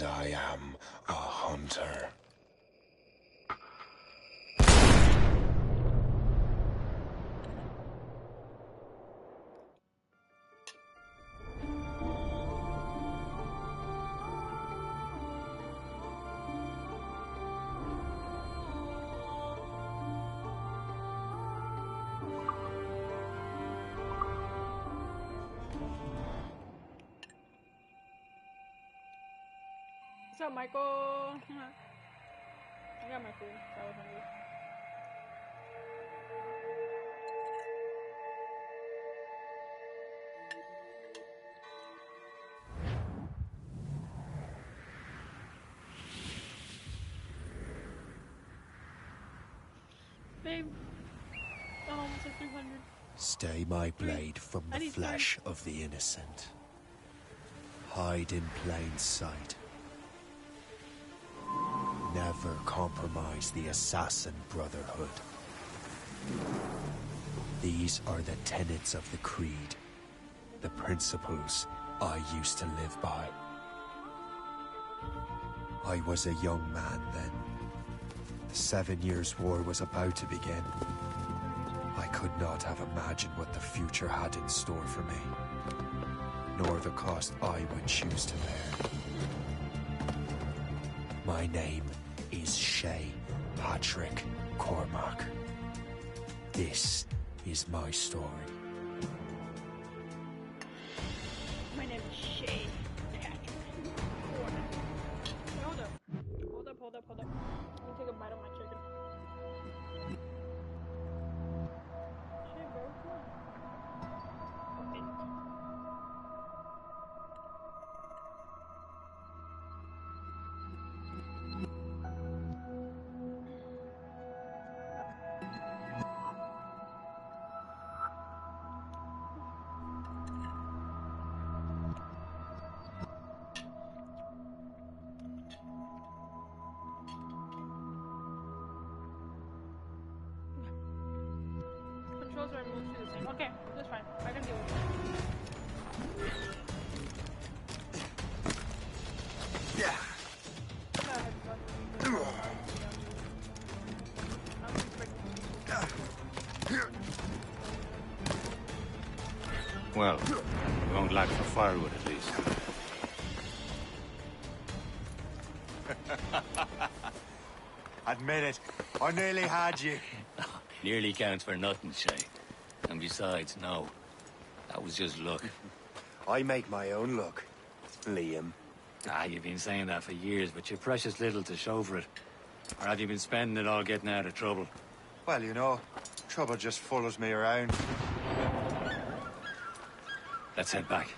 And I am a hunter. What's up, Michael? I got my food. I was hungry. Babe, I'm almost at 300. Stay my blade from the flesh of the innocent. Hide in plain sight. Never compromise the Assassin Brotherhood. These are the tenets of the Creed, the principles I used to live by. I was a young man then. The 7 Years' War was about to begin. I could not have imagined what the future had in store for me, nor the cost I would choose to bear. My name is Shay Patrick Cormac. This is my story. My name is Shay Patrick Cormac. Hold up. Let me take a bite of my chicken. Shit, bro, come on. Controls are mostly the same. Okay, that's fine. I can deal with it. Yeah. Well, we won't lack for firewood at least. Admit it, I nearly had you. Nearly counts for nothing, Shay. And besides, no. That was just luck. I make my own luck, Liam. Ah, you've been saying that for years, but you're precious little to show for it. Or have you been spending it all getting out of trouble? Well, you know, trouble just follows me around. Let's head back.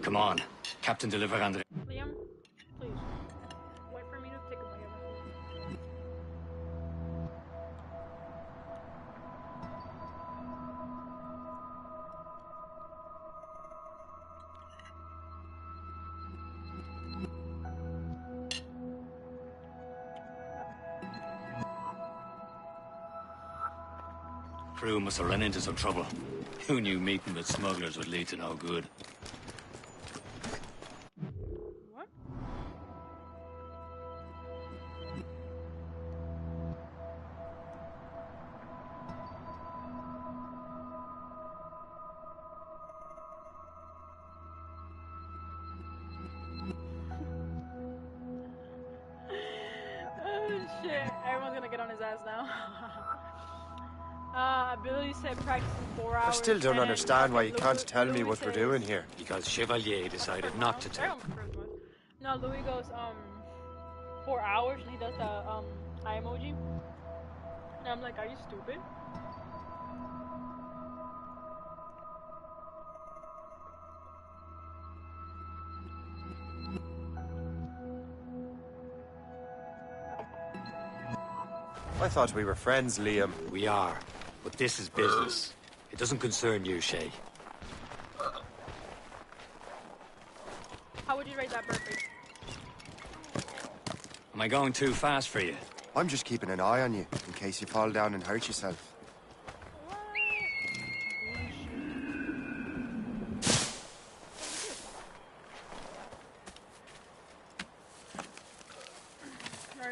Come on. Captain Deliverandre. Liam, please. Wait for me to take a bite of my food. Crew must have run into some trouble. Who knew meeting with smugglers would lead to no good? What? Oh shit, everyone's gonna get on his ass now. Ability set practice in 4 hours. I still don't understand why you can't tell me what we're doing here. Because Chevalier decided not to tell. No, Louis goes, 4 hours, and he does the, eye emoji. And I'm like, are you stupid? I thought we were friends, Liam. We are. But this is business. It doesn't concern you, Shay. How would you rate that birthday? Am I going too fast for you? I'm just keeping an eye on you, in case you fall down and hurt yourself.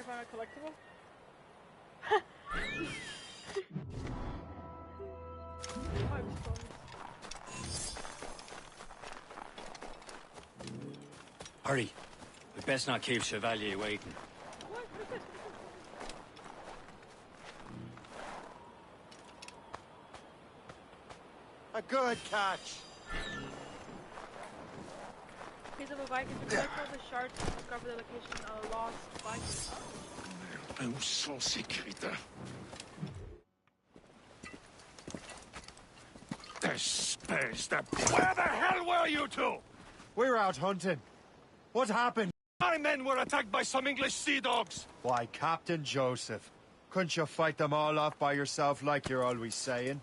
I found a collectible. Hurry. We best not keep Chevalier waiting. What is this? A good catch. Case of a Viking to collect all the shards to discover the location of a lost Viking. Où sont ces crétins? Espèce de... Where the hell were you two? We were out hunting. What happened? My men were attacked by some English sea dogs. Why, Captain Joseph. Couldn't you fight them all off by yourself like you're always saying?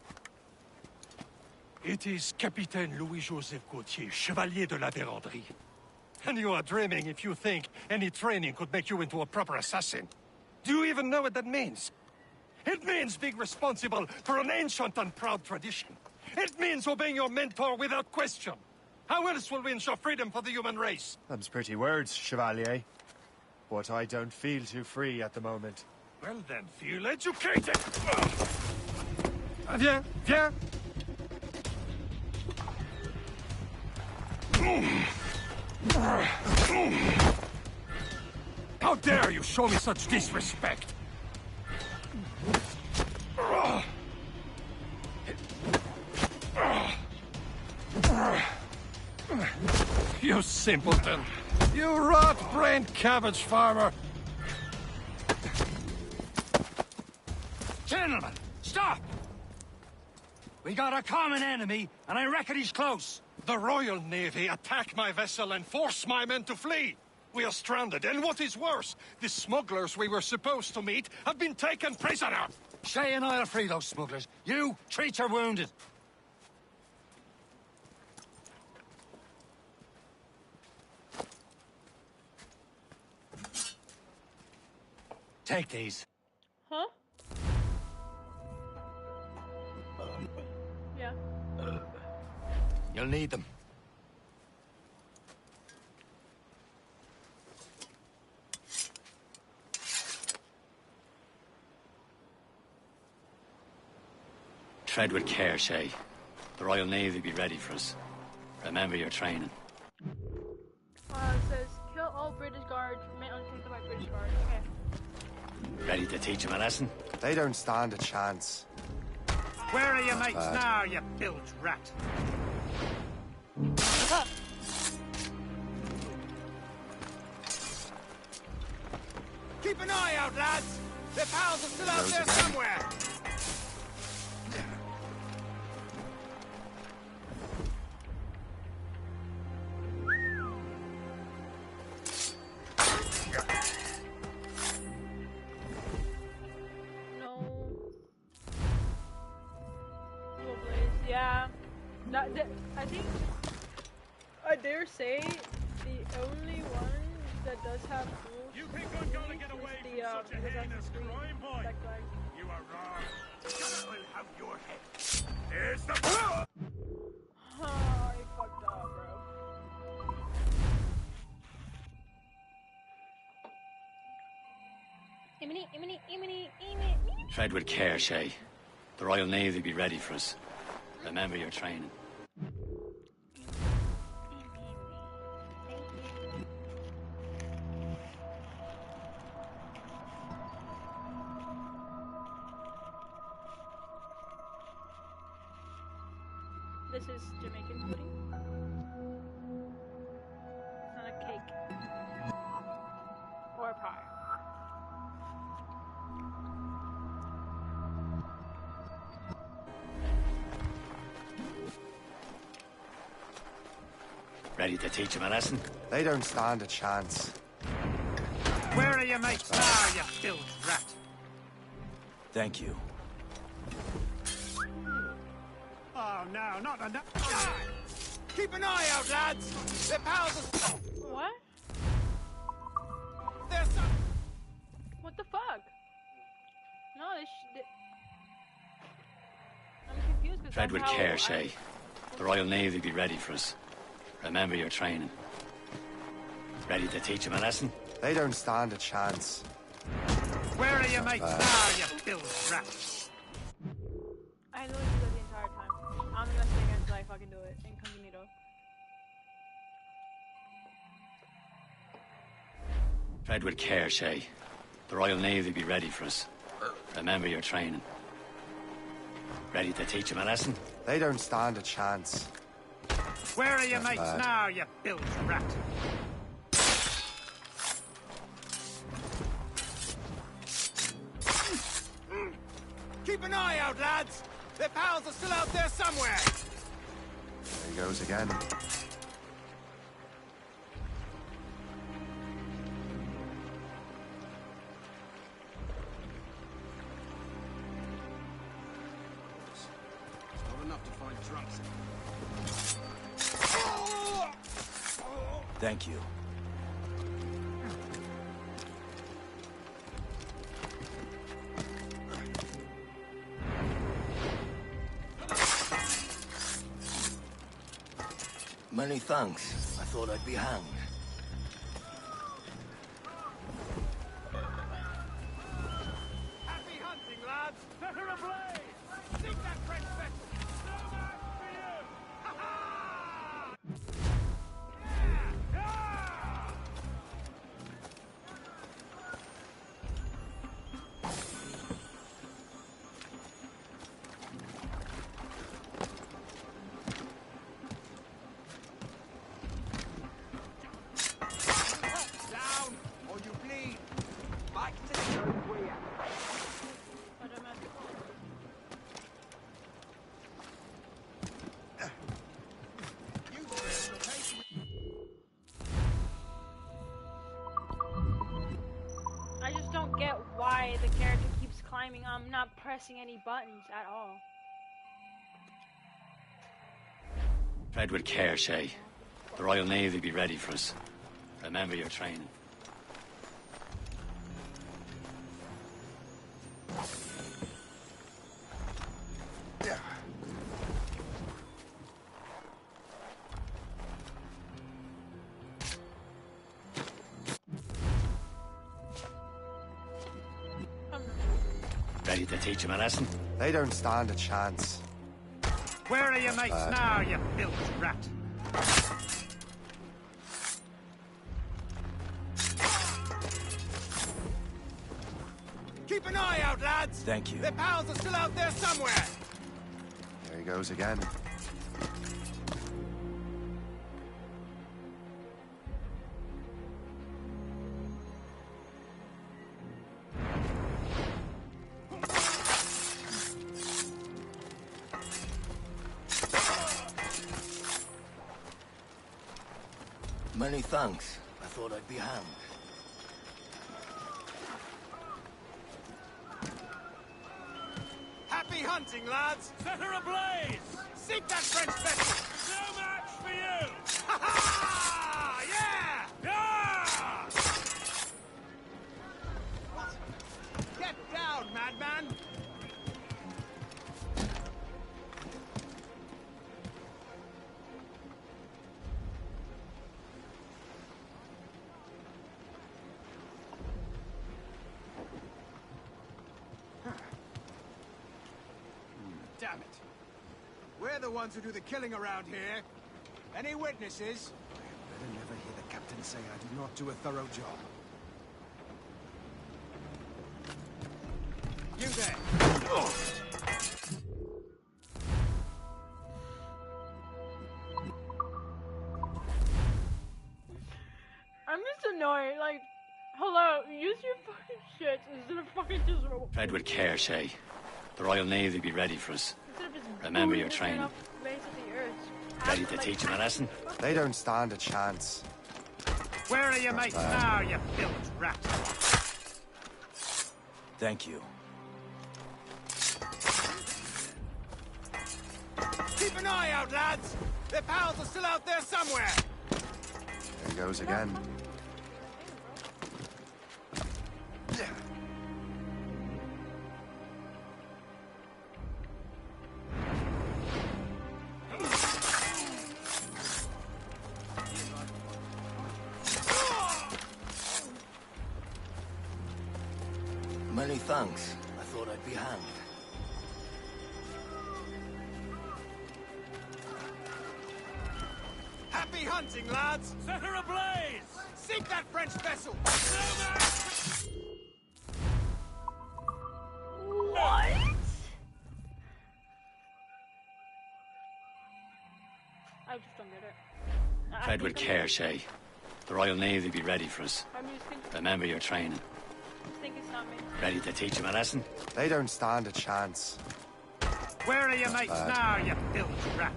It is Capitaine Louis-Joseph Gauthier, Chevalier de la Vérendrye. And you are dreaming if you think any training could make you into a proper assassin. Do you even know what that means? It means being responsible for an ancient and proud tradition. It means obeying your mentor without question. How else will we ensure freedom for the human race? Them's pretty words, Chevalier. But I don't feel too free at the moment. Well then, feel educated! Viens, viens! How dare you show me such disrespect? You simpleton! You rot-brained cabbage farmer! Gentlemen, stop! We got a common enemy, and I reckon he's close. The Royal Navy attack my vessel and force my men to flee. We are stranded, and what is worse, the smugglers we were supposed to meet have been taken prisoner. Shay and I'll free those smugglers. You, treat your wounded. Take these. Huh? Yeah. You'll need them. Tread with care, Shay. The Royal Navy be ready for us. Remember your training. It says, kill all British guards, remain untouched by British guards. Okay. Ready to teach them a lesson? They don't stand a chance. Where are your mates now, you bilge rat? Keep an eye out, lads! Their pals are still out there somewhere! Yeah, I think I dare say the only one that does have rules You think I'm gonna get away is from such a heinous crime, boy? Black Flag. You are wrong. I will have your head. There's the blood! Oh, I fucked up, bro. Tread with care, Shay. The Royal Navy be ready for us. Remember your training. This is Jamaican pudding. It's not a cake. Or a pie. Ready to teach them a lesson? They don't stand a chance. Where are your mates now, you bilge rat? Thank you. Oh, no, not enough. Ah! Keep an eye out, lads! Their pals are... What? There's some... What the fuck? No, I'm confused because Tread with care, Shay. The Royal Navy be ready for us. Remember your training. Ready to teach them a lesson? They don't stand a chance. Where are your mates now, you bilge rat? I literally do that the entire time. I'm gonna stay here until I fucking do it. Incognito. Tread with care, Shay. The Royal Navy be ready for us. Remember your training. Ready to teach them a lesson? They don't stand a chance. Where are your mates now, you bilge rat? Keep an eye out, lads! Their pals are still out there somewhere! There he goes again. Not enough to find drunks. Thank you. Many thanks. I thought I'd be hanged. Happy hunting, lads! Set her ablaze! Sink that French vessel! So much for you! Ha-ha! Yeah! Yeah! Down, or you bleed! Back to the way. I just don't get why the character keeps climbing. I'm not pressing any buttons at all. Tread with care, Shay. The Royal Navy be ready for us. Remember your training. Ready to teach him a lesson? They don't stand a chance. Where are your mates now, you bilge rat? Keep an eye out, lads! Thank you. Their pals are still out there somewhere! There he goes again. Many thanks. I thought I'd be hanged. Happy hunting, lads! Set her ablaze! Sink that French vessel! So much for you! Ha-ha! Yeah! Yeah! Get down, madman! Damn it. We're the ones who do the killing around here. Any witnesses? I better never hear the captain say I do not do a thorough job. You there! I'm just annoyed. Like, hello, use your fucking shit instead of fucking just. Tread with care, Shay. The Royal Navy be ready for us. Instead of just Remember your booting training. off the face of the earth. Ready to teach him a lesson? They don't stand a chance. Where are your mates now, you bilge rat? Thank you. Keep an eye out, lads! Their pals are still out there somewhere! There he goes again. Many thanks. I thought I'd be hanged. Happy hunting, lads! Set her ablaze! Sink that French vessel! What? I just don't get it. Tread with care, Shay. The Royal Navy be ready for us. I just think Remember your training. it's not me. Ready to teach him a lesson? They don't stand a chance. Where are your mates now, you bilge rat?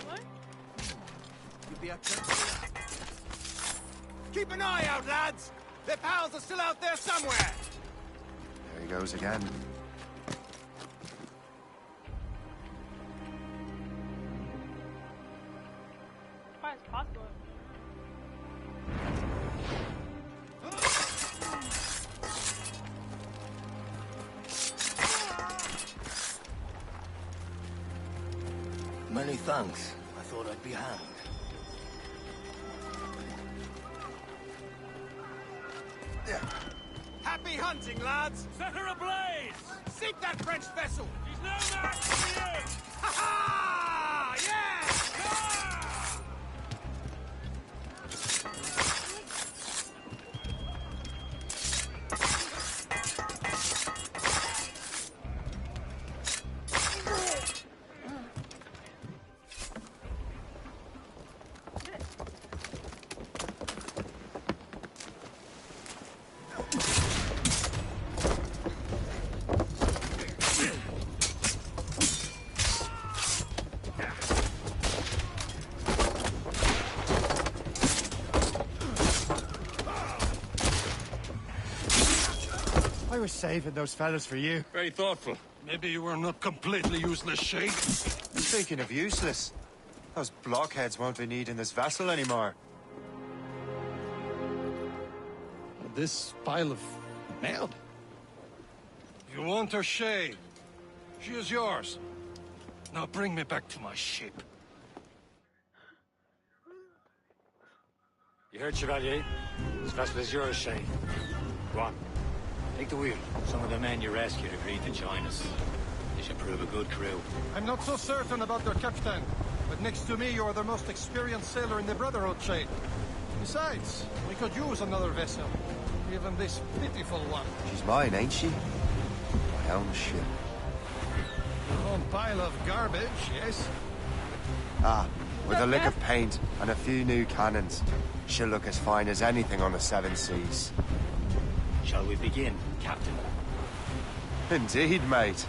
What? You be up there? Keep an eye out, lads! Their pals are still out there somewhere! There he goes again. Why is possible? Many thanks. I thought I'd be hanged. Happy hunting, lads! Set her ablaze! Sink that French vessel! She's no match for you! Ha ha! Yeah! I was saving those fellas for you. Very thoughtful. Maybe you were not completely useless, Shay. Speaking of useless, those blockheads won't be needing this vessel anymore. This pile of mail? You want her, Shay? She is yours. Now bring me back to my ship. You heard, Chevalier? This vessel is yours, Shay. Go on. Take the wheel. Some of the men you rescued agreed to join us. They should prove a good crew. I'm not so certain about their captain, but next to me, you're the most experienced sailor in the Brotherhood, Shay. Besides, we could use another vessel. Even this pitiful one. She's mine, ain't she? My own ship. Your own pile of garbage, yes? Ah, with a lick of paint and a few new cannons, she'll look as fine as anything on the Seven Seas. Shall we begin, Captain? Indeed, mate.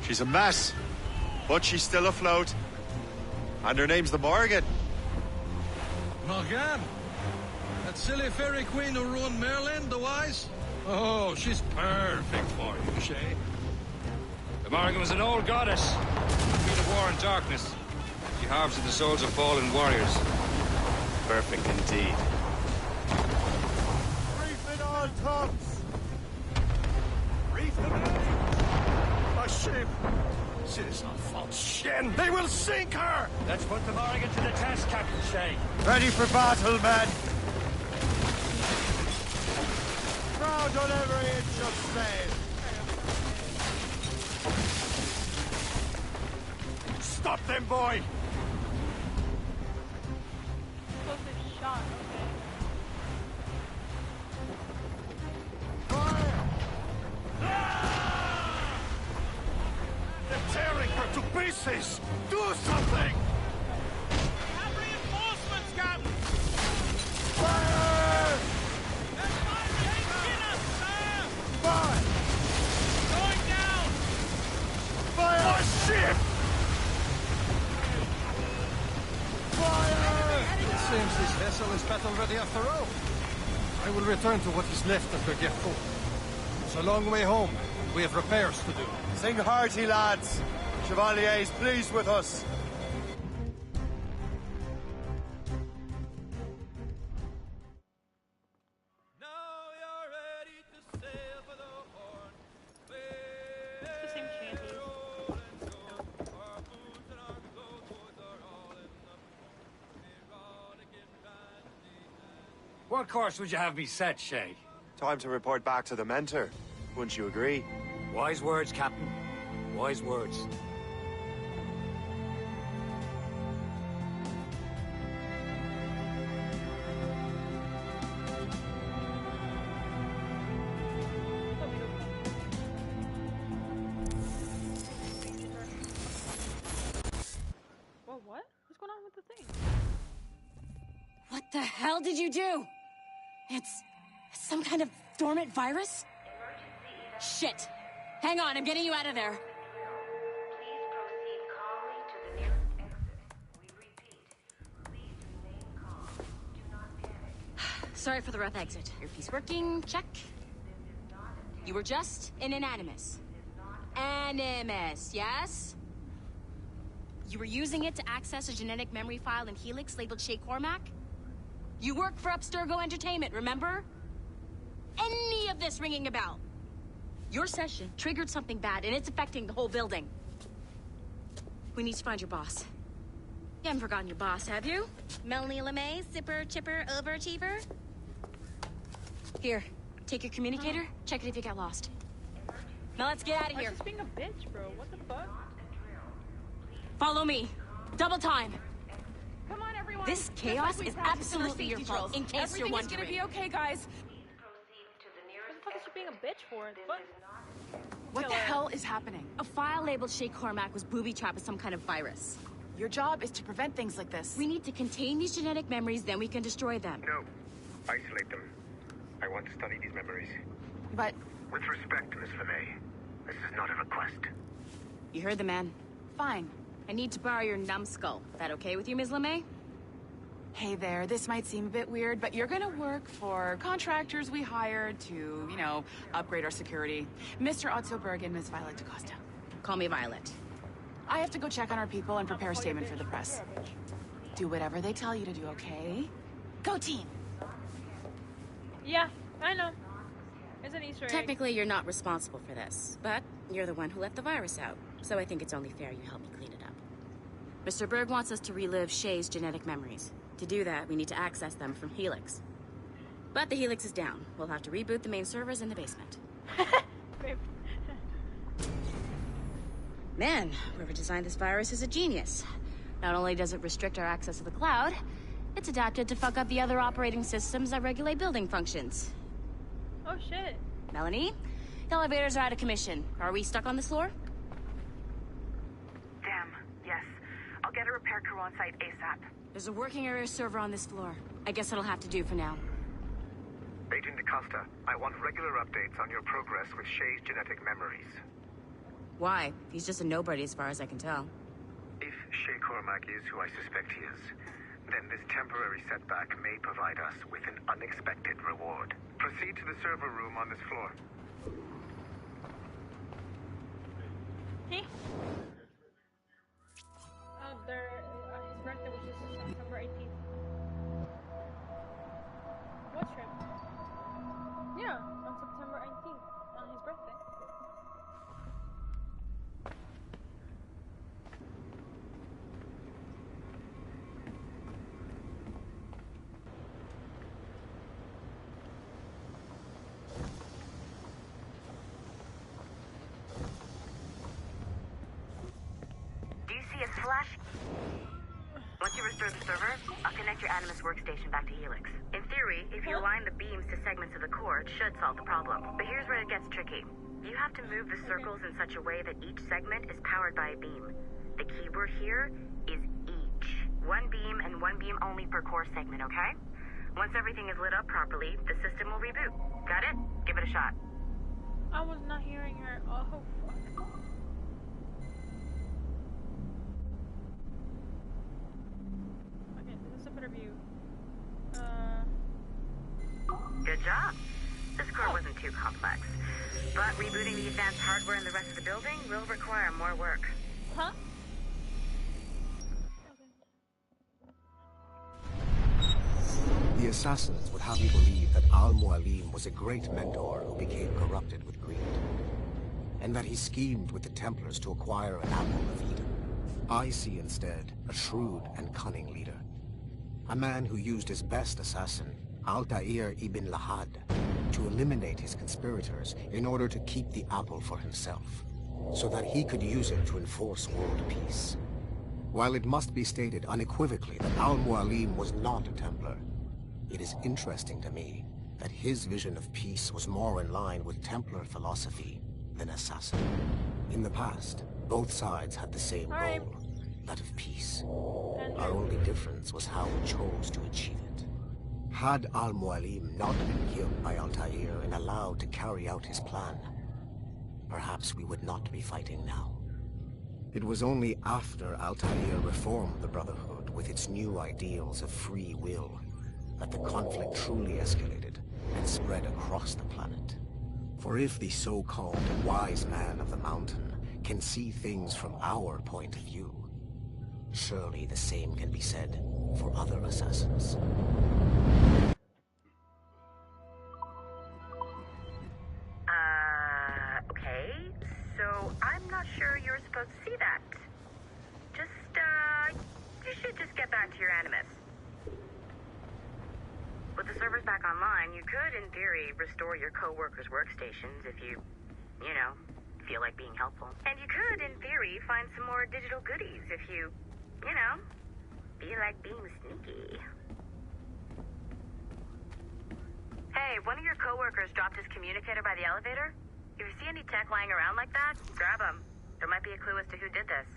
She's a mess, but she's still afloat. And her name's the Morgan. Morgan? That silly fairy queen who ruined Merlin, the wise? Oh, she's perfect for you, Shay. The Morgan was an old goddess. Queen of war and darkness. She harvested the souls of fallen warriors. Perfect indeed. Reef it all, tops! Reef the main! A ship! She's a false shin! They will sink her! Let's put the Morgan to the test, Captain Shay. Ready for battle, men! Proud on every inch of sail! Stop them, boy! Explosive shot, They're tearing her to pieces! Do something! Have reinforcements, Captain! Fire! There's fire taking us, sir! Fire! Going down! Fire! Ship! Fire! It seems this vessel is battle-ready after all. I will return to what is left of her Gerfaut. It's a long way home. We have repairs to do. Sing hearty, lads. Chevalier is pleased with us. It's the same chances. What course would you have me set, Shay? Time to report back to the mentor. Wouldn't you agree? Wise words, Captain. Wise words. Whoa, what? What's going on with the thing? What the hell did you do? It's some kind of dormant virus? Shit. Hang on, I'm getting you out of there. Please proceed calmly to the nearest exit. We repeat, please remain calm. Do not panic. Sorry for the rough exit. Earpiece working, check. You were just in an Animus. Animus, yes? You were using it to access a genetic memory file in Helix labeled Shay Cormac? You work for Abstergo Entertainment, remember? Any of this ringing a bell? Your session triggered something bad, and it's affecting the whole building. We need to find your boss. You haven't forgotten your boss, have you? Melanie LeMay, zipper, chipper, overachiever? Here, take your communicator, check it if you get lost. Now let's get out of here. She's being a bitch, bro. What the fuck? Follow me. Double time. Come on, everyone. This chaos is absolutely your fault, in case you're wondering. Everything is gonna be okay, guys. What the fuck is she being a bitch for? What? What the hell is happening? A file labeled Shay Cormac was booby-trapped with some kind of virus. Your job is to prevent things like this. We need to contain these genetic memories, then we can destroy them. No. Isolate them. I want to study these memories. But... With respect, Miss LeMay, this is not a request. You heard the man. Fine. I need to borrow your numbskull. That okay with you, Ms. LeMay? Hey there, this might seem a bit weird, but you're gonna work for contractors we hired to, you know, upgrade our security. Mr. Otto Berg and Ms. Violet DaCosta. Call me Violet. I have to go check on our people and prepare a statement for the press. Do whatever they tell you to do, okay? Go team! Yeah, I know. It's an Easter egg. Technically, you're not responsible for this, but you're the one who let the virus out, so I think it's only fair you help me clean it up. Mr. Berg wants us to relive Shay's genetic memories. To do that, we need to access them from Helix. But the Helix is down. We'll have to reboot the main servers in the basement. Man, whoever designed this virus is a genius. Not only does it restrict our access to the cloud, it's adapted to fuck up the other operating systems that regulate building functions. Oh shit. Melanie, the elevators are out of commission. Are we stuck on this floor? Damn, yes. I'll get a repair crew on site ASAP. There's a working area server on this floor. I guess it'll have to do for now. Agent DaCosta, I want regular updates on your progress with Shay's genetic memories. Why? He's just a nobody as far as I can tell. If Shay Cormac is who I suspect he is, then this temporary setback may provide us with an unexpected reward. Proceed to the server room on this floor. Hey. Oh, his birthday was just September 18th. What trip? Yeah, on September 18th, on his birthday. Flash. Once you restore the server, I'll connect your Animus workstation back to Helix. In theory, if you align the beams to segments of the core, it should solve the problem. But here's where it gets tricky. You have to move the circles in such a way that each segment is powered by a beam. The keyword here is each. One beam and one beam only per core segment, okay? Once everything is lit up properly, the system will reboot. Got it? Give it a shot. I was not hearing her. Oh, fuck. View. Good job. This core wasn't too complex, but rebooting the advanced hardware in the rest of the building will require more work. Huh? The assassins would have you believe that Al-Mualim was a great mentor who became corrupted with greed, and that he schemed with the Templars to acquire an apple of Eden. I see instead a shrewd and cunning leader. A man who used his best assassin Altair ibn Lahad, to eliminate his conspirators in order to keep the apple for himself, so that he could use it to enforce world peace. While it must be stated unequivocally that Al-Mualim was not a Templar, it is interesting to me that his vision of peace was more in line with Templar philosophy than Assassin. In the past, both sides had the same goal, that of peace. Our only difference was how we chose to achieve it. Had Al-Mualim not been killed by Altair and allowed to carry out his plan, perhaps we would not be fighting now. It was only after Altair reformed the Brotherhood with its new ideals of free will that the conflict truly escalated and spread across the planet. For if the so-called wise man of the mountain can see things from our point of view, surely the same can be said for other assassins. Okay. So I'm not sure you're supposed to see that. You should just get back to your Animus. With the servers back online, you could, in theory, restore your co-workers' workstations if you feel like being helpful. And you could, in theory, find some more digital goodies if you feel like being sneaky. Hey, one of your co-workers dropped his communicator by the elevator. If you see any tech lying around like that, grab them. There might be a clue as to who did this.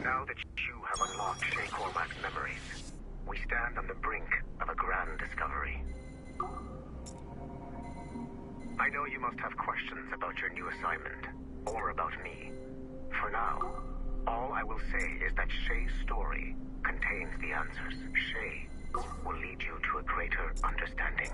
Now that you have unlocked Shay Cormac's memories, we stand on the brink of a grand discovery. I know you must have questions about your new assignment, or about me. For now, all I will say is that Shay's story contains the answers. Shay will lead you to a greater understanding.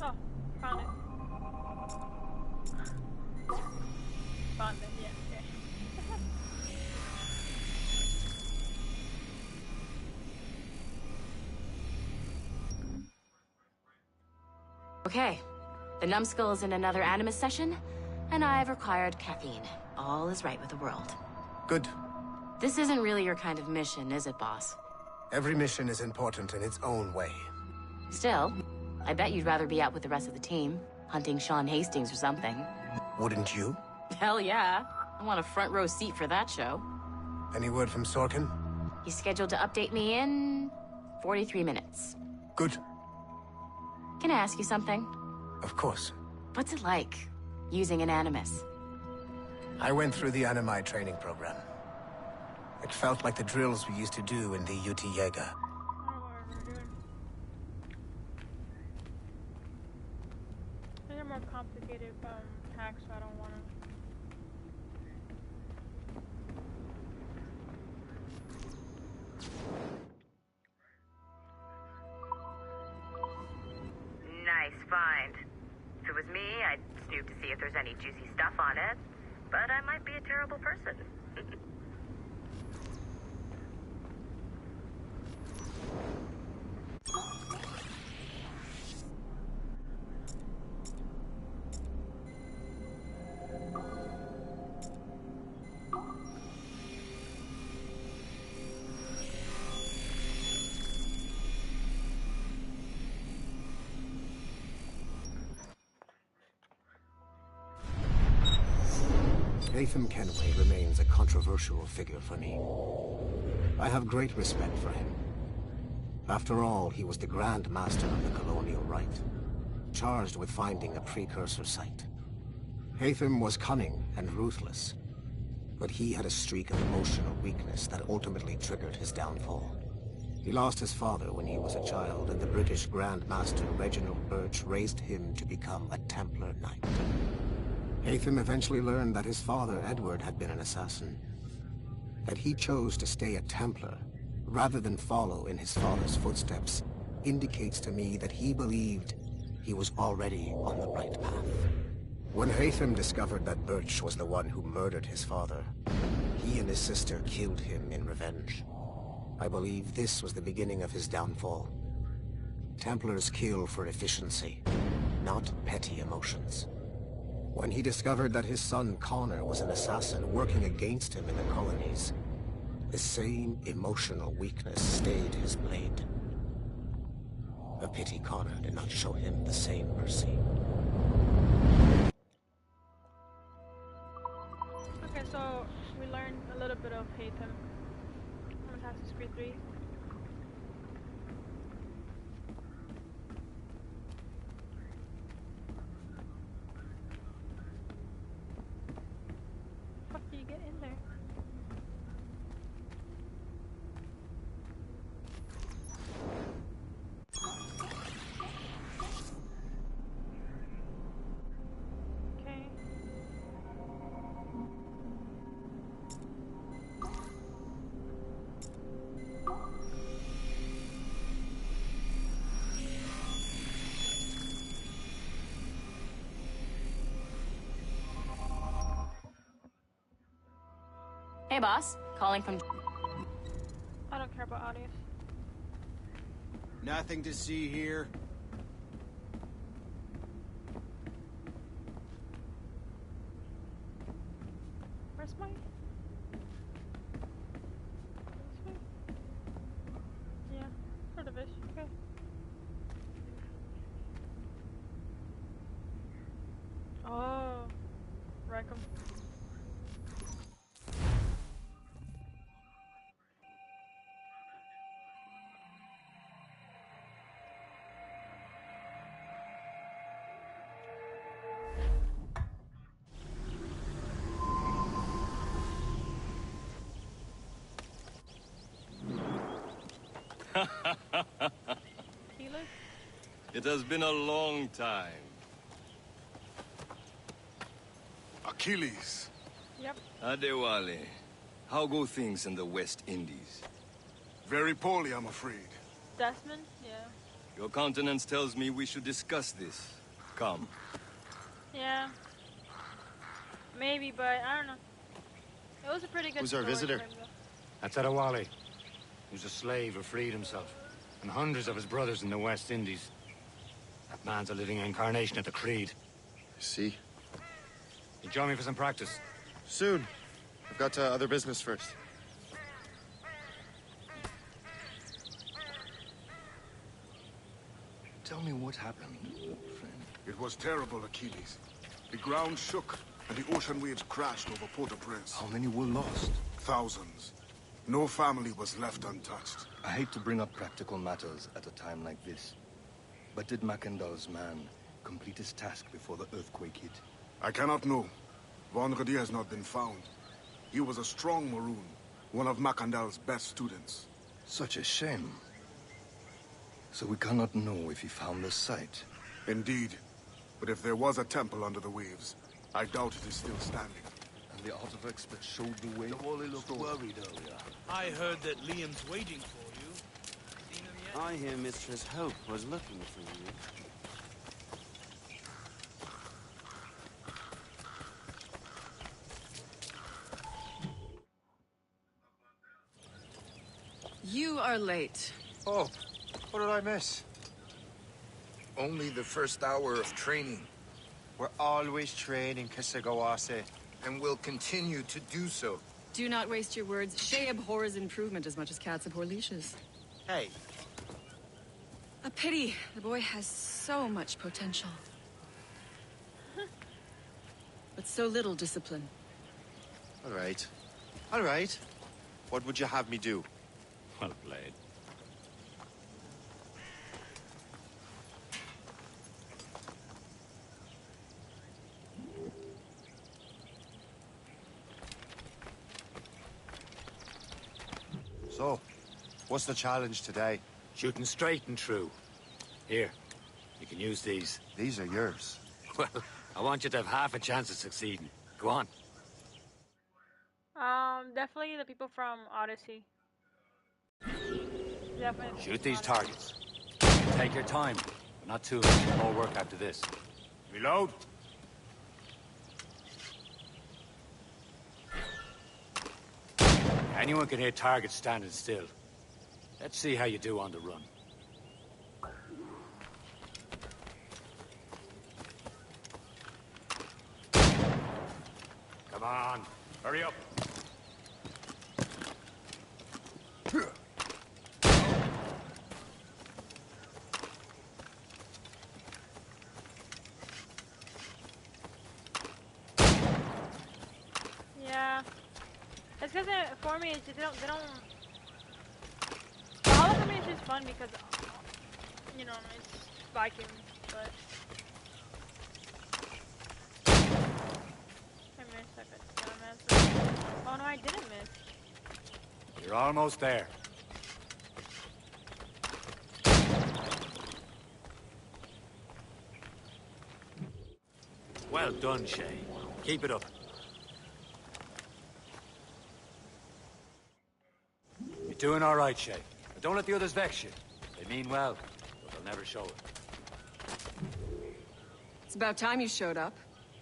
Oh, found it. Found it, yeah, okay. Okay, the numbskull is in another Animus session, and I've required caffeine. All is right with the world. Good. This isn't really your kind of mission, is it, boss? Every mission is important in its own way. Still, I bet you'd rather be out with the rest of the team, hunting Sean Hastings or something. Wouldn't you? Hell yeah. I want a front row seat for that show. Any word from Sorkin? He's scheduled to update me in 43 minutes. Good. Can I ask you something? Of course. What's it like, using an Animus? I went through the Animi training program. It felt like the drills we used to do in the UT Jaeger. These are more complicated hacks, so I don't want to. Nice find. If it was me, I'd snoop to see if there's any juicy stuff on it. But I might be a terrible person. Haytham Kenway remains a controversial figure for me. I have great respect for him. After all, he was the Grand Master of the Colonial Rite, charged with finding a precursor site. Haytham was cunning and ruthless, But he had a streak of emotional weakness that ultimately triggered his downfall. He lost his father when he was a child, and the British Grand Master Reginald Birch raised him to become a Templar Knight. Haytham eventually learned that his father, Edward, had been an assassin. That he chose to stay a Templar, rather than follow in his father's footsteps, indicates to me that he believed he was already on the right path. When Haytham discovered that Birch was the one who murdered his father, he and his sister killed him in revenge. I believe this was the beginning of his downfall. Templars kill for efficiency, not petty emotions. When he discovered that his son Connor was an assassin working against him in the colonies, the same emotional weakness stayed his blade. A pity Connor did not show him the same mercy. Okay, so we learned a little bit of Haytham on Assassin's Creed 3. How do you get in there? Okay. Hey, boss. Calling from... I don't care about audios. Nothing to see here. Where's my... This way? Yeah, heard of it. Okay. Oh, Rackham. Helix? It has been a long time. Achilles. Yep. Adewale, how go things in the West Indies? Very poorly, I'm afraid. Desmond? Yeah. Your countenance tells me we should discuss this. Come. Yeah. Maybe, but I don't know. It was a pretty good Who's our story visitor? for him, though. That's Adewale, who's a slave who freed himself, and hundreds of his brothers in the West Indies. That man's a living incarnation of the Creed. See? You join me for some practice? Soon. I've got other business first. Tell me what happened, friend. It was terrible, Achilles. The ground shook, and the ocean waves crashed over Port-au-Prince. How many were lost? Thousands. No family was left untouched. I hate to bring up practical matters at a time like this. But did Mackandal's man complete his task before the earthquake hit? I cannot know. Vonredi has not been found. He was a strong Maroon, one of Mackandal's best students. Such a shame. So we cannot know if he found the site. Indeed. But if there was a temple under the waves, I doubt it is still standing. And the artifacts that showed the way? Wally looked worried earlier. I heard that Liam's waiting for you. Seen him yet? I hear Mistress Hope was looking for you. You are late. Oh, what did I miss? Only the first hour of training. We're always training, Kisagawase. And will continue to do so. Do not waste your words. Shay abhors improvement as much as cats abhor leashes. Hey. A pity. The boy has so much potential. But so little discipline. All right. All right. What would you have me do? Well played. So, what's the challenge today? Shooting straight and true. Here, you can use these. These are yours. Well, I want you to have half a chance of succeeding. Go on. Definitely the people from Odyssey. Definitely. Shoot these targets. Take your time, but not too much. More work after this. Reload. Anyone can hit targets standing still. Let's see how you do on the run. Come on, hurry up. Yeah. It's because for me, it's just, they don't. The Hollow for me is just fun because, you know, it's Viking, but. I missed, I could miss. Oh no, I didn't miss. You're almost there. Well done, Shay. Keep it up. You're doing all right, Shay. But don't let the others vex you. They mean well, but they'll never show it. It's about time you showed up.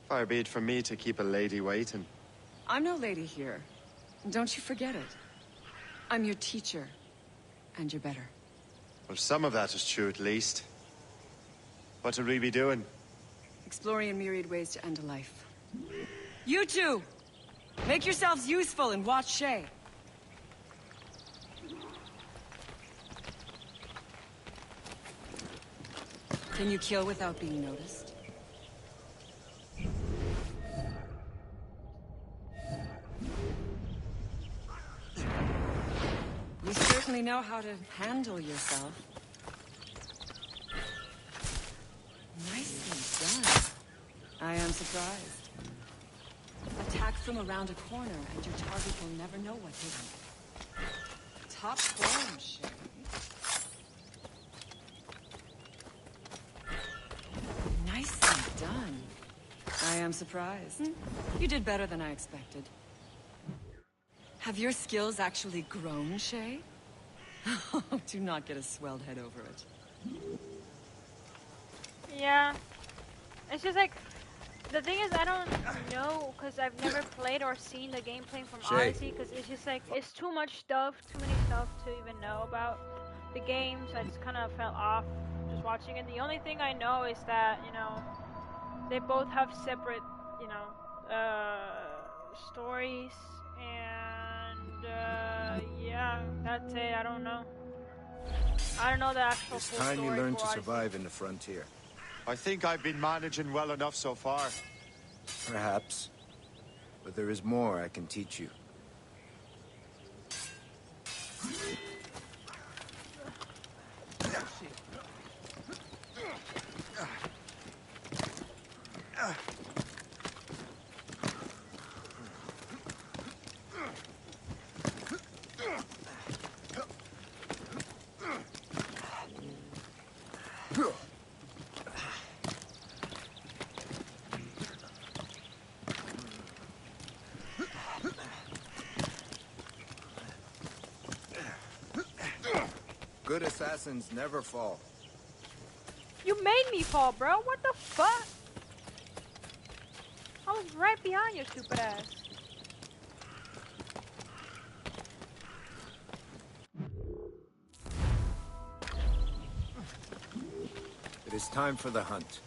Far be it from me to keep a lady waiting. I'm no lady here. Don't you forget it. I'm your teacher. And you're better. Well, some of that is true at least. What would we be doing? Exploring a myriad ways to end a life. You two! Make yourselves useful and watch Shay. Can you kill without being noticed? You certainly know how to handle yourself. Nicely done. I am surprised. Attack from around a corner and your target will never know what hit him. Top form, Shay. Nicely done. I am surprised. You did better than I expected. Have your skills actually grown, Shay? Do not get a swelled head over it. Yeah. It's just like, the thing is, I don't know, because I've never played or seen the gameplay from Shay. Odyssey, because it's just like, it's too much stuff, too many stuff to even know about the game, so I just kind of fell off just watching it. The only thing I know is that, you know, they both have separate, you know, stories, and, yeah, that's it, I don't know. I don't know the actual It's full time you story learn for to Odyssey. survive in the frontier. I think I've been managing well enough so far. Perhaps. But there is more I can teach you. Good assassins never fall. You made me fall, bro. What the fuck? I was right behind your stupid ass. It is time for the hunt.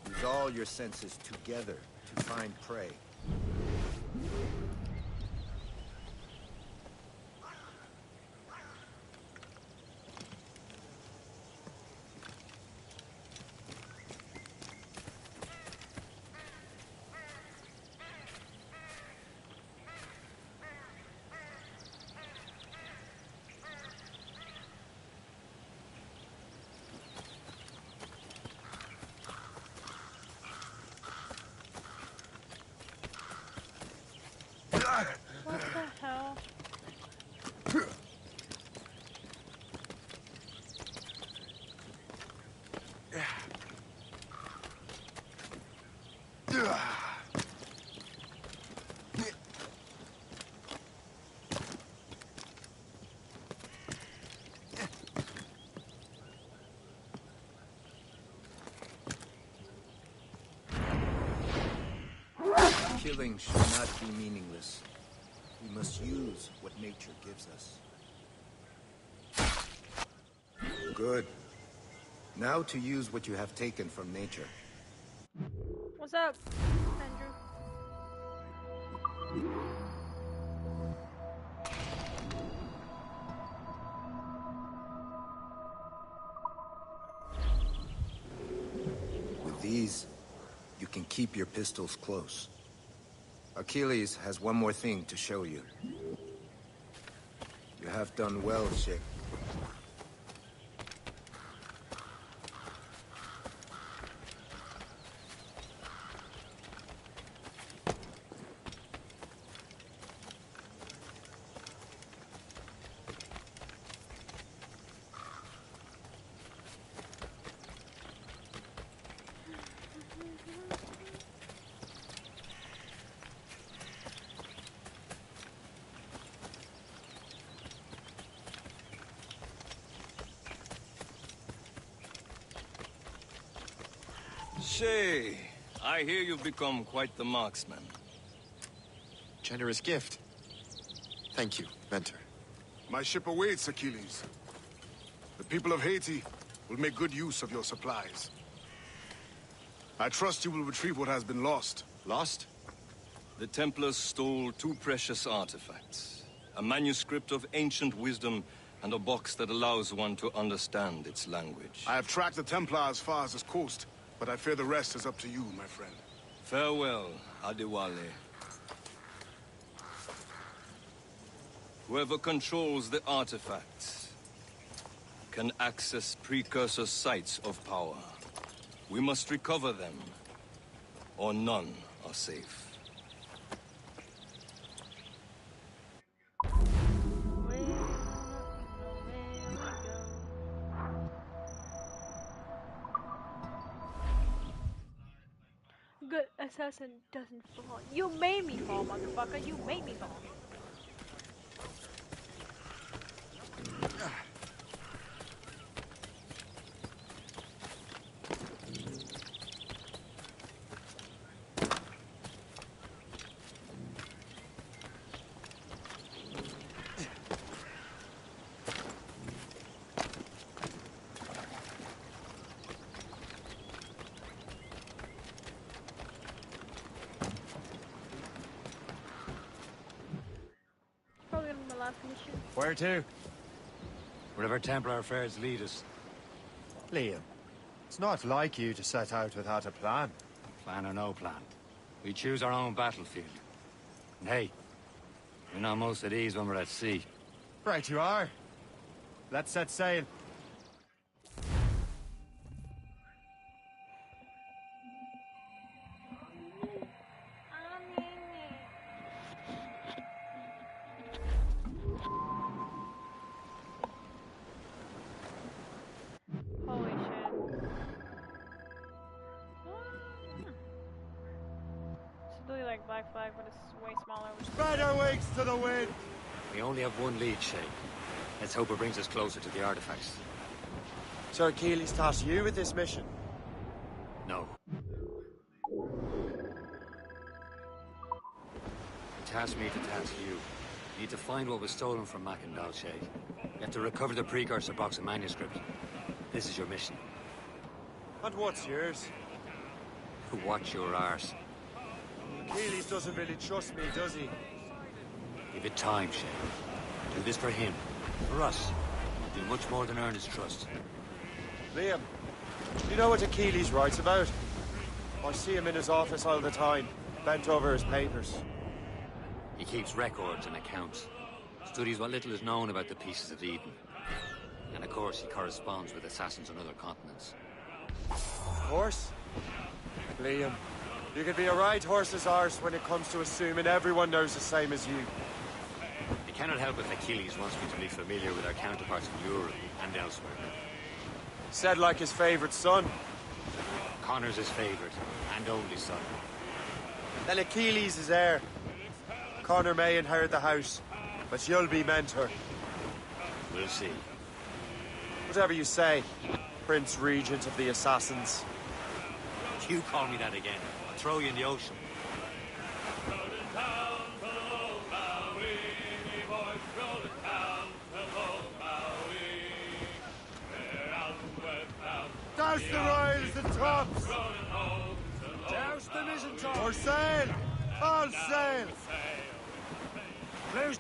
Use all your senses together to find prey. Killing should not be meaningless. We must use what nature gives us. Good. Now to use what you have taken from nature. What's up, Andrew? With these, you can keep your pistols close. Achilles has one more thing to show you. You have done well, Shay. Shay, I hear you've become quite the marksman. Generous gift. Thank you, Mentor. My ship awaits, Achilles. The people of Haiti will make good use of your supplies. I trust you will retrieve what has been lost. Lost? The Templars stole 2 precious artifacts. A manuscript of ancient wisdom and a box that allows one to understand its language. I have tracked the Templar as far as this coast, but I fear the rest is up to you, my friend. Farewell, Adewale. Whoever controls the artifacts can access precursor sites of power. We must recover them, or none are safe. Good assassin doesn't fall. You made me fall, motherfucker. You made me fall. Where to? Wherever Templar affairs lead us. Liam, it's not like you to set out without a plan. Plan or no plan. We choose our own battlefield. And hey, we're not most at ease when we're at sea. Right you are. Let's set sail. Holy shit. It's literally like Black Flag, but it's way smaller. Spread our wings to the wind! We only have one lead, Shay. Let's hope it brings us closer to the artifacts. So Achilles tasked you with this mission? No. He tasked me to task you. You need to find what was stolen from Mackandal, Shay. You have to recover the precursor box of manuscript. This is your mission. And what's yours? Watch your arse. Achilles doesn't really trust me, does he? Give it time, Shay. Do this for him. For us. Do much more than earn his trust. Liam, you know what Achilles writes about? I see him in his office all the time, bent over his papers. He keeps records and accounts. Studies what little is known about the Pieces of Eden. And of course, he corresponds with assassins on other continents. Of course. Liam, you can be a right horse's arse when it comes to assuming everyone knows the same as you. I cannot help if Achilles wants me to be familiar with our counterparts in Europe and elsewhere. Said like his favorite son. Connor's his favorite and only son. Then Achilles is heir. Connor may inherit the house, but you'll be mentor. We'll see. Whatever you say, Prince Regent of the Assassins. You call me that again, I'll throw you in the ocean. Douse the royals and tops! Douse the mizzen-top! For sail! All sail! Blues.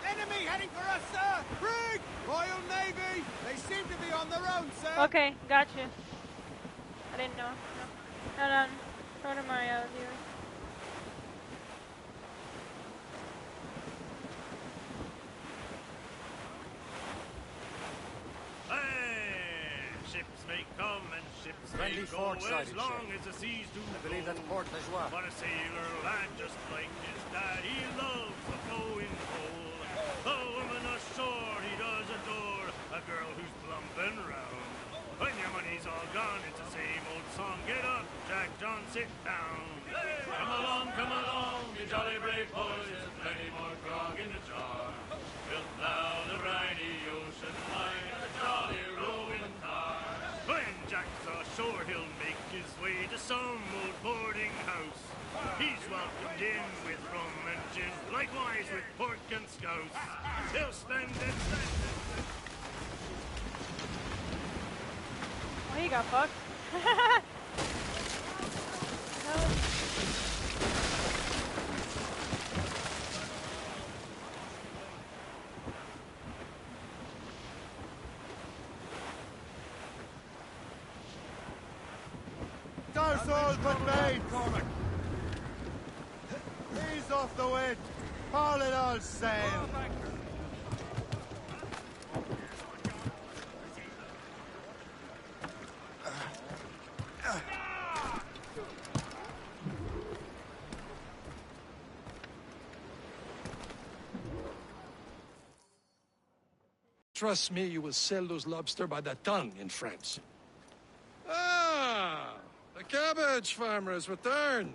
Enemy heading for us, sir! Brig! Royal Navy! They seem to be on their own, sir! Okay, gotcha. I didn't know. No. Hold on. Go to my viewer. Ships may come and ships Friendly may go port-sided as long ship. as the seas do I believe that's Port Lejoie. But a sailor lad just like his dad, he loves the flowing coal. A woman ashore he does adore, a girl who's plump and round. When your money's all gone, it's the same old song. Get up, Jack John, sit down. Come along, you jolly brave boys. There's plenty more grog in the jar. We'll plow the briny ocean line, a jolly rowing car. When Jack's ashore, he'll make his way to some old boarding house. He's welcomed in with rum and gin, likewise with pork and scouse. He'll spend and spend. Oh, he got fucked. Douse all but mates! Ease off the wind! Haul it all sail! Trust me, you will sell those lobster by the ton in France. Ah, the cabbage farmer has returned.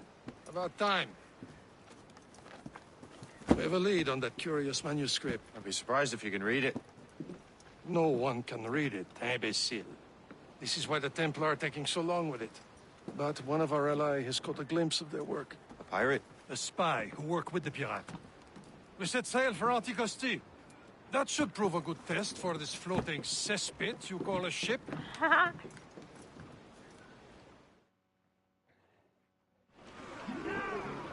About time. We have a lead on that curious manuscript. I'd be surprised if you can read it. No one can read it, imbecile. This is why the Templar are taking so long with it. But one of our allies has caught a glimpse of their work. A pirate? A spy who worked with the pirate. We set sail for Anticosti. That should prove a good test for this floating cesspit you call a ship.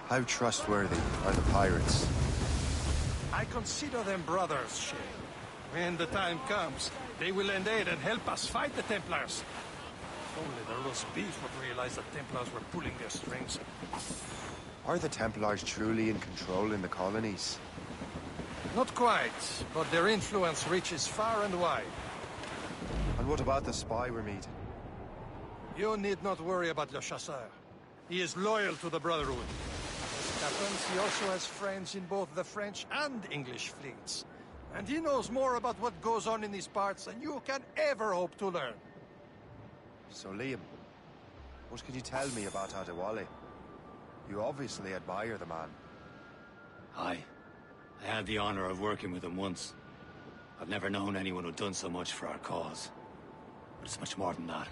How trustworthy are the pirates? I consider them brothers, Shay. When the time comes, they will lend aid and help us fight the Templars. If only the roast beef would realize the Templars were pulling their strings. Are the Templars truly in control in the colonies? Not quite, but their influence reaches far and wide. And what about the spy we're meeting? You need not worry about Le Chasseur. He is loyal to the Brotherhood. As it happens, he also has friends in both the French and English fleets. And he knows more about what goes on in these parts than you can ever hope to learn. So, Liam, what can you tell me about Adewale? You obviously admire the man. Aye. I had the honor of working with him once. I've never known anyone who'd done so much for our cause. But it's much more than that.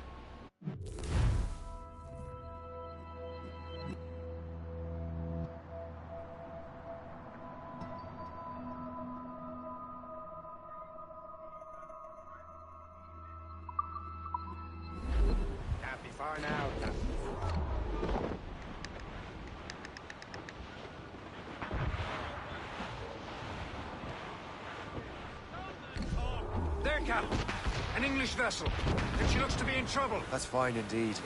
Can't be far now. There, Captain. An English vessel. And she looks to be in trouble. That's fine indeed.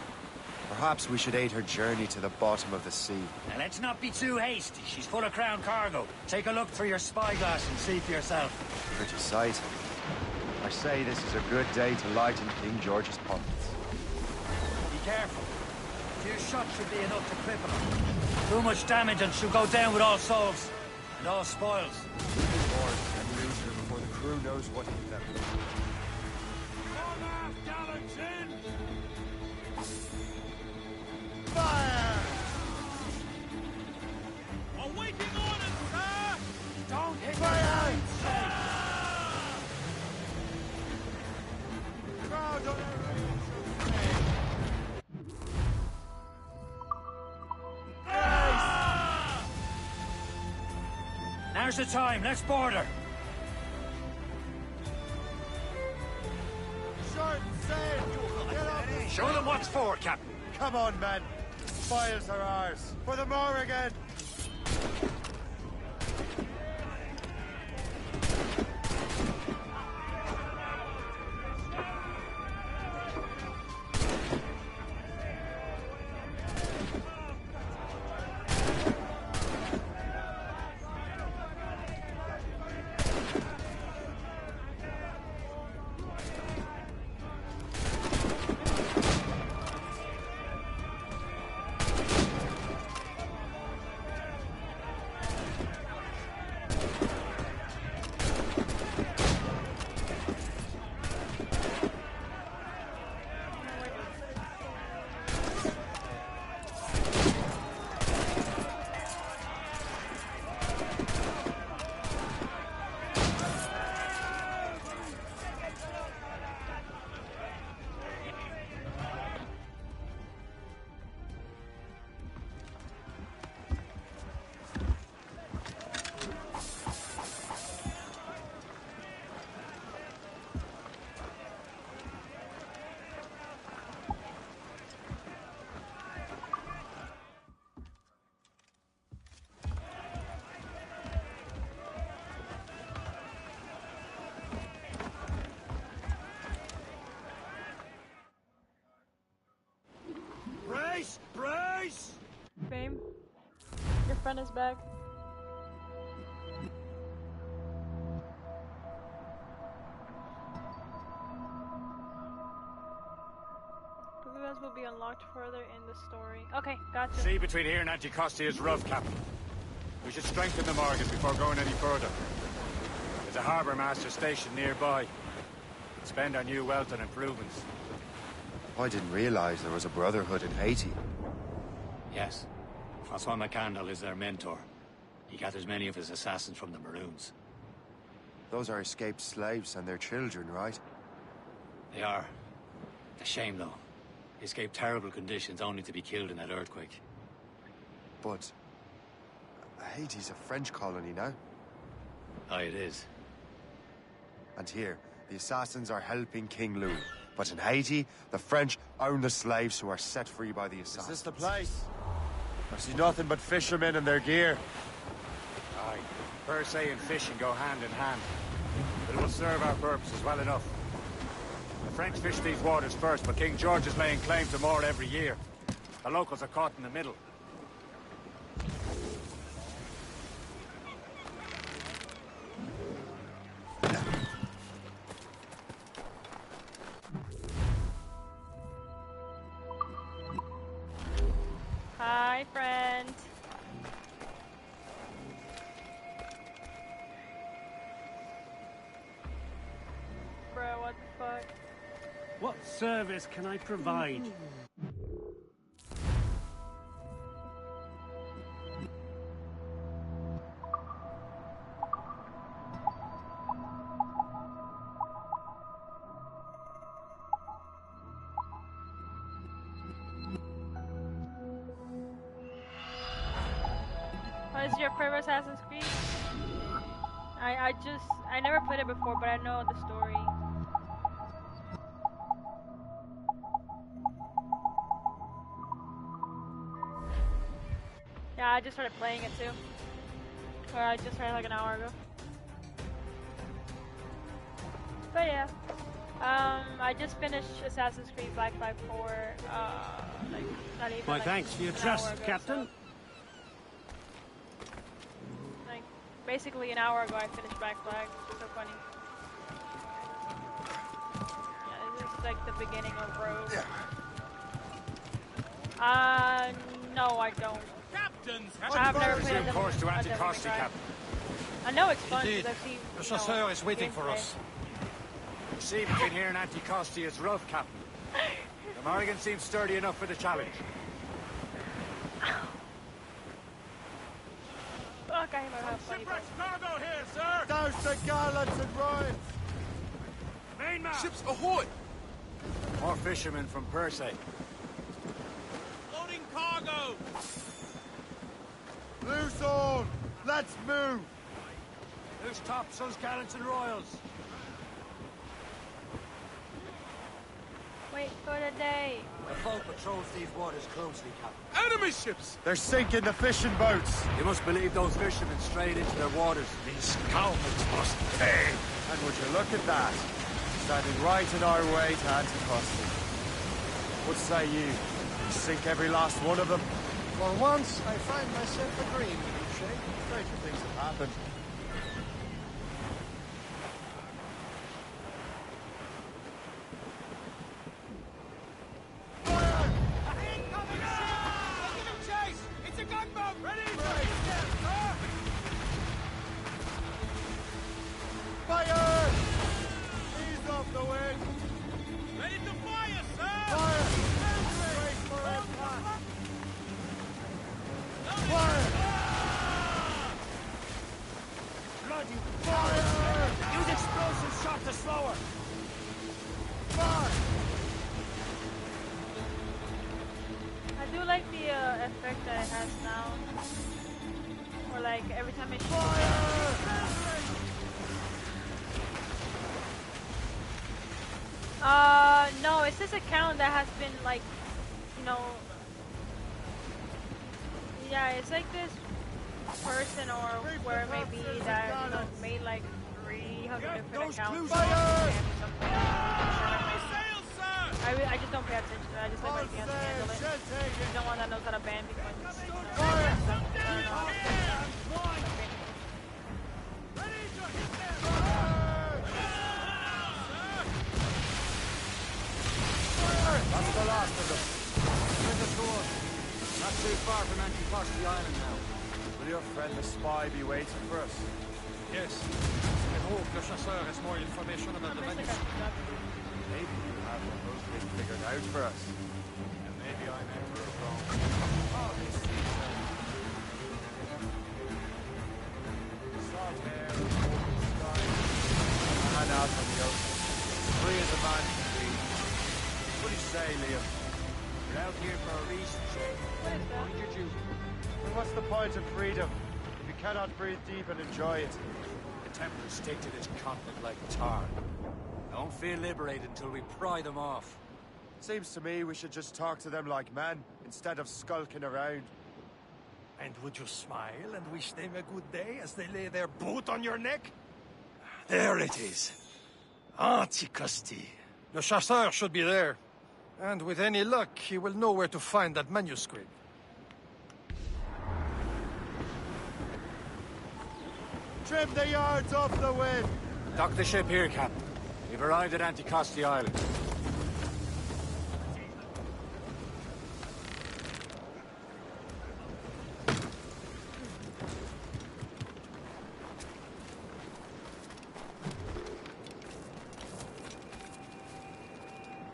Perhaps we should aid her journey to the bottom of the sea. Now let's not be too hasty. She's full of crown cargo. Take a look through your spyglass and see for yourself. Pretty sight. I say this is a good day to lighten King George's pockets. Be careful. A few shots should be enough to cripple her. Too much damage and she'll go down with all souls. And all spoils. Board and lose her before the crew knows what hit them. Fire! Awaiting orders, sir! Don't hit fire! Crowd on Now's the time. Let's board her. Short sail! Get off Show them what's for, Captain. Come on, men. Spoils are ours. For the Morrigan! Brace! Fame, your friend is back. The events will be unlocked further in the story. Okay, gotcha. Sea between here and Anticosti is rough, Captain. We should strengthen the Morgan before going any further. There's a harbour master station nearby. Spend our new wealth on improvements. I didn't realize there was a brotherhood in Haiti. Yes. Francois McCandle is their mentor. He gathers many of his assassins from the Maroons. Those are escaped slaves and their children, right? They are. A shame, though. They escaped terrible conditions only to be killed in that earthquake. But Haiti's a French colony now. Aye, it is. And here, the assassins are helping King Louis. But in Haiti, the French own the slaves who are set free by the assassins. Is this the place? I see nothing but fishermen and their gear. Aye. Per se and fishing go hand in hand. But it will serve our purposes well enough. The French fish these waters first, but King George is laying claim to more every year. The locals are caught in the middle. Hi, friend. Bro, what the fuck? What service can I provide? What is your favorite Assassin's Creed? I never played it before, but I know the story. Yeah, I just started playing it too. Or I just started like an hour ago. But yeah. I just finished Assassin's Creed Black Flag 4, like, not even My like thanks for your an trust, hour ago, Captain. Like, basically an hour ago I finished Black Flag. So funny. Yeah, this is like the beginning of Rogue. No, I don't. Captains, I've never played Resume course to Anticosti, Captain. I know it's fun Indeed. because I've seen. The chasseur is waiting for us. The sea between here and Anticosti is rough, Captain. The Morrigan seems sturdy enough for the challenge. Fuck, I might have funny. cargo here, sir! Douse the gallants and royals! Mainmast! Ships ahoy! More fishermen from Persay. Loading cargo! Loose all! Let's move! Loose topsails, gallants and royals. Wait for the day. The folk patrols these waters closely, Captain. Enemy ships! They're sinking the fishing boats. You must believe those fishermen strayed into their waters. These scoundrels must pay. And would you look at that? Standing right in our way to Anticosti. What say you? We sink every last one of them? For once, I find myself agreeing with you, Shay. Stranger things have happened. I do like the effect that it has now. Or like every time it no, it's this account that has been like, you know, yeah, it's like this person or where it may be that, you know, made like 300 different accounts. I just don't pay attention to it. I just let my fans handle it. There's no one that knows how to ban because That's the last of them. Bring us to us. Not too far from Anticosti Island now. Will your friend the spy be waiting for us? Yes. I hope the chasseur has more information about the manuscript. Maybe you have the whole thing figured out for us. And maybe I'm Emperor wrong. Salt hair, open sky, man out on the ocean. Free as a man can be. What do you say, Liam? You're out here for a reason, Shay. Mind your duty. Well, what's the point of freedom if you cannot breathe deep and enjoy it? The Templars stick to this continent like tar. Don't feel liberated until we pry them off. Seems to me we should just talk to them like men, instead of skulking around. And would you smile and wish them a good day as they lay their boot on your neck? There it is. Anticosti. The chasseur should be there. And with any luck, he will know where to find that manuscript. Trim the yards off the wind! Dock the ship here, Captain. We've arrived at Anticosti Island.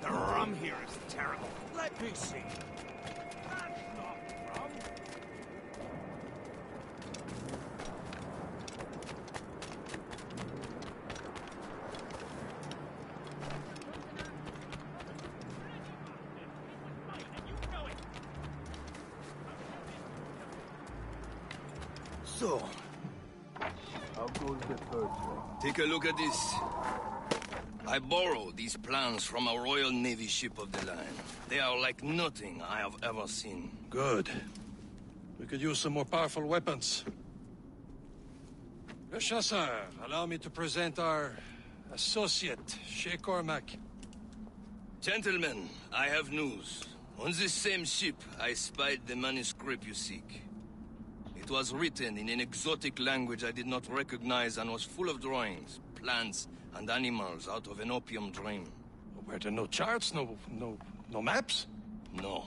The rum here is terrible. Let me see. That's not rum. So, how goes the third thing? Take a look at this. I borrowed these plans from a Royal Navy ship of the line. They are like nothing I have ever seen. Good. We could use some more powerful weapons. Le Chasseur, allow me to present our associate, Shay Cormac. Gentlemen, I have news. On this same ship, I spied the manuscript you seek. It was written in an exotic language I did not recognize and was full of drawings, plants, and animals out of an opium dream. Were there no charts, no maps? No.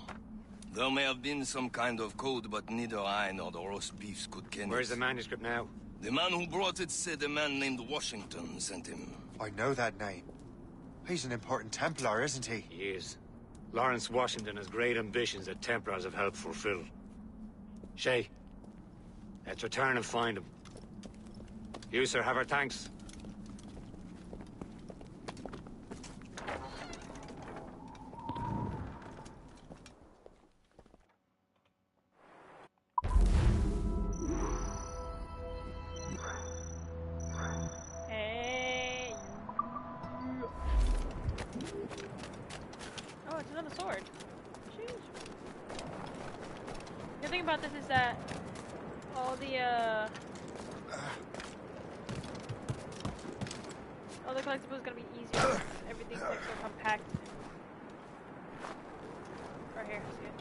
There may have been some kind of code, but neither I nor the roast beefs could ken it. Where's the manuscript now? The man who brought it said a man named Washington sent him. I know that name. He's an important Templar, isn't he? He is. Lawrence Washington has great ambitions that Templars have helped fulfill. Shay, let's return and find him. You, sir, have our thanks. Oh, it's another sword. Jeez. The thing about this is that all the collectibles is gonna be easier. Everything's like so compact. Right here, see it?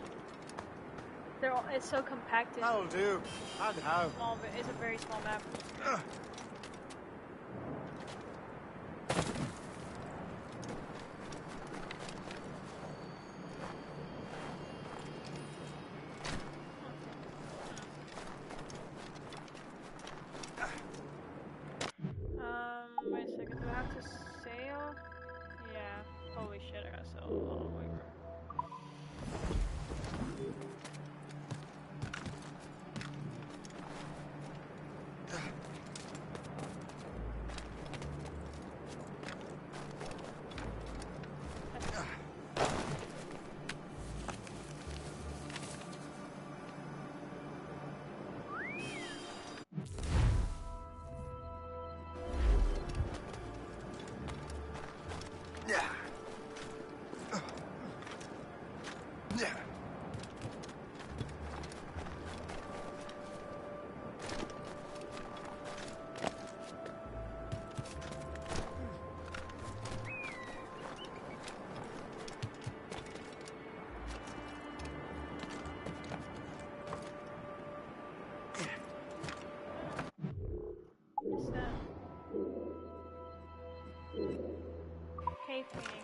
They're all, it's so compacted. That'll do. And how? Small, it's a very small map. Wait a second, do I have to sail? Yeah, holy shit, I gotta sail all the way over. Cave painting.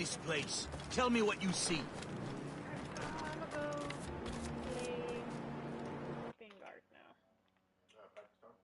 this place. Tell me what you see.